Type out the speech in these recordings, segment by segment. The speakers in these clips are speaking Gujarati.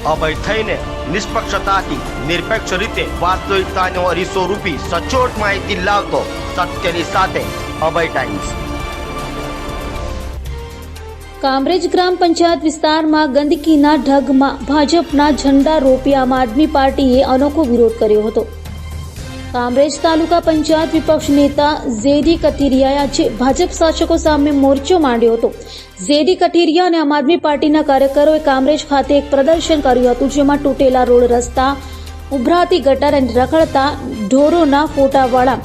અભય થઈને નિષ્પક્ષતાથી નિરપેક્ષ રીતે વાસ્તવિકતાનો અરીસો રૂપી સચોટ માહિતી લાવતો સત્યની સાથે અભય ટાઈમ્સ। કામરેજ ગ્રામ પંચાયત વિસ્તારમાં ગંદકીના ઢગમાં ભાજપના ઝંડા રોપી આમ આદમી પાર્ટીએ અનોખો વિરોધ કર્યો હતો। કામરેજ તાલુકા પંચાયત વિપક્ષ નેતા ઝેડી કથિરિયાએ આજે ભાજપ શાસકો સામે મોરચો માંડ્યો હતો। ઝેડી કથિરિયા અને આમ આદમી પાર્ટીના કાર્યકરોએ કામરેજ ખાતે એક પ્રદર્શન કર્યું હતું, જેમાં તૂટેલા રોડ, રસ્તા, ઉભરાતી ગટર અને રખડતા ઢોરોના ફોટાવાળા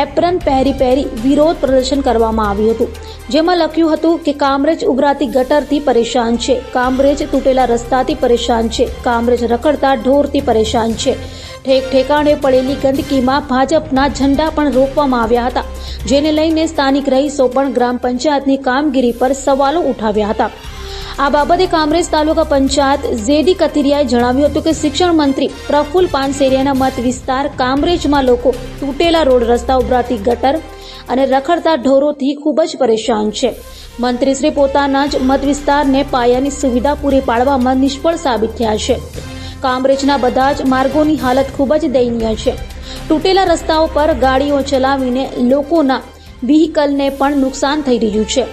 એપ્રન પહેરી વિરોધ પ્રદર્શન કરવામાં આવ્યું હતું, જેમાં લખ્યું હતું કે કામરેજ ઉભરાતી ગટરથી પરેશાન છે, કામરેજ તૂટેલા રસ્તાથી પરેશાન છે, કામરેજ રખડતા ઢોરથી પરેશાન છે। ઠેક ઠેકાણે પડેલી ગંદકીમાં ભાજપના ઝંડા પણ રોપવામાં આવ્યા હતા, જેને લઈને સ્થાનિક રહીશો પણ ગ્રામ પંચાયતની કામગીરી પર સવાલો ઉઠાવ્યા હતા। આ બાબતે કામરેજ તાલુકા પંચાયત ઝેડી કથિરિયાએ જણાવ્યું હતું કે શિક્ષણ મંત્રી પ્રફુલ પાનસેરિયાના મત વિસ્તાર કામરેજમાં લોકો તૂટેલા રોડ, રસ્તા, ઉભરાતી ગટર અને રખડતા ઢોરોથી ખૂબ જ પરેશાન છે। મંત્રીશ્રી પોતાના જ મત વિસ્તારને પાયાની સુવિધા પૂરી પાડવામાં નિષ્ફળ સાબિત થયા છે। કામરેજના બધા જ માર્ગોની હાલત ખૂબ જ દયનીય છે। તૂટેલા રસ્તાઓ પર ગાડીઓ ચલાવીને લોકોના વ્હીકલને પણ નુકસાન થઈ રહ્યું છે।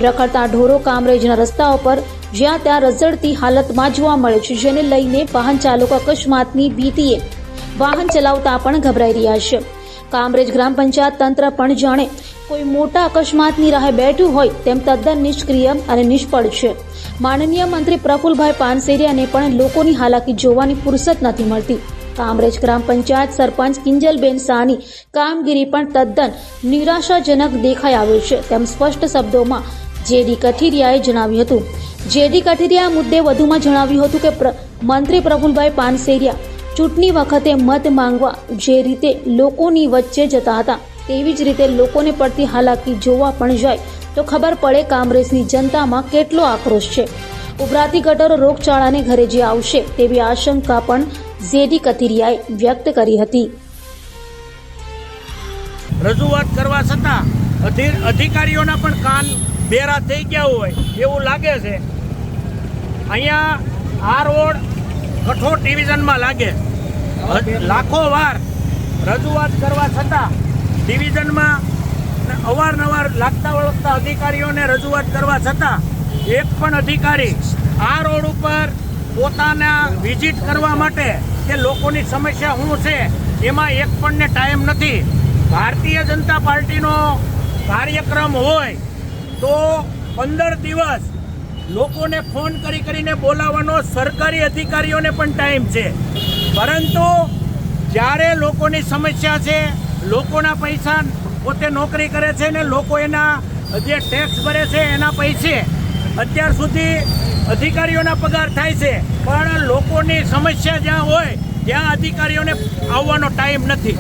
રખડતા ઢોરો કામરેજના રસ્તાઓ પર જ્યાં ત્યાં રઝળતી હાલતમાં જોવા મળે છે, જેને લઈને વાહન ચાલકો અકસ્માતની ભીતિએ વાહન ચલાવતા પણ ગભરાઈ રહ્યા છે। કામરેજ ગ્રામ પંચાયત તંત્ર પણ જાણે કોઈ મોટા અકસ્માતની રાહે બેઠું હોય તેમ તદ્દન નિષ્ક્રિય અને નિષ્ફળ છે। માનનીય મંત્રી પ્રફુલભાઈ પાનસેરિયાને પણ લોકોની હાલાકી જોવાની ફુરસત નથી મળતી। કામરેજ ગ્રામ પંચાયત સરપંચ કિંજલબેન શાહની કામગીરી પણ તદ્દન નિરાશાજનક દેખાઈ આવે છે, તેમ સ્પષ્ટ શબ્દોમાં ઝેડી કથિરિયાએ જણાવ્યું હતું। ઝેડી કથિરિયા મુદ્દે વધુમાં જણાવ્યું હતું કે મંત્રી પ્રફુલભાઈ પાનસેરિયા ચૂંટણી વખતે મત માંગવા જે રીતે લોકોની વચ્ચે જતા હતા, તેવી જ રીતે લોકોને પડતી હાલાકી જોવા પણ જાય તો ખબર પડે કામરેજની જનતામાં કેટલો આક્રોશ છે। ઉભરાતી ગટરો રોગચાળાને ઘરે જે આવશે તેવી આશંકા પણ ઝેડી કથિરિયાએ વ્યક્ત કરી હતી। રજૂઆત કરવા છતાં અધિકારીઓના પણ કાન બેરા થઈ ગયા હોય એવું લાગે છે। અહીંયા આ રોડ કઠોળ ડિવિઝનમાં લાગે, લાખો વાર રજૂઆત કરવા છતાં ડિવિઝનમાં અવારનવાર લાગતા વળગતા અધિકારીઓને રજૂઆત કરવા છતાં એક પણ અધિકારી આ રોડ ઉપર પોતાના વિઝિટ કરવા માટે કે લોકોની સમસ્યા શું છે એમાં એક પણને ટાઈમ નથી। ભારતીય જનતા પાર્ટીનો કાર્યક્રમ હોય તો 15 દિવસ લોકોને ફોન કરીને બોલાવવાનો સરકારી અધિકારીઓને પણ ટાઈમ છે, પરંતુ જ્યારે લોકોની સમસ્યા છે, લોકોના પૈસા પોતે નોકરી કરે છે ને લોકો એના જે ટેક્સ ભરે છે એના પૈસે અત્યાર સુધી અધિકારીઓના પગાર થાય છે, પણ લોકોની સમસ્યા જ્યાં હોય ત્યાં અધિકારીઓને આવવાનો ટાઈમ નથી।